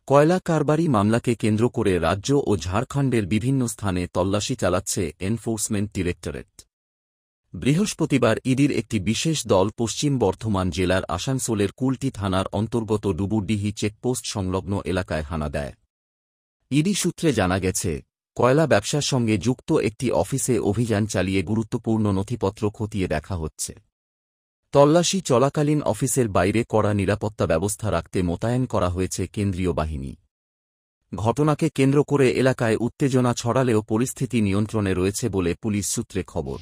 কয়লা কারবারি মামলাকে কেন্দ্র করে রাজ্য ও ঝাড়খণ্ডের বিভিন্ন স্থানে তল্লাশি চালাচ্ছে এনফোর্সমেন্ট ডিরেক্টরেট। বৃহস্পতিবার ইডির একটি বিশেষ দল পশ্চিম বর্ধমান জেলার আসানসোলের কুলটি থানার অন্তর্গত ডুবুরডিহি চেকপোস্ট সংলগ্ন এলাকায় হানা দেয়। ইডি সূত্রে জানা গেছে, কয়লা ব্যবসার সঙ্গে যুক্ত একটি অফিসে অভিযান চালিয়ে গুরুত্বপূর্ণ নথিপত্র খতিয়ে দেখা হচ্ছে। তল্লাশি চলাকালীন অফিসের বাইরে কড়া নিরাপত্তা ব্যবস্থা রাখতে মোতায়েন করা হয়েছে কেন্দ্রীয় বাহিনী। ঘটনাকে কেন্দ্র করে এলাকায় উত্তেজনা ছড়ালেও পরিস্থিতি নিয়ন্ত্রণে রয়েছে বলে পুলিশ সূত্রে খবর।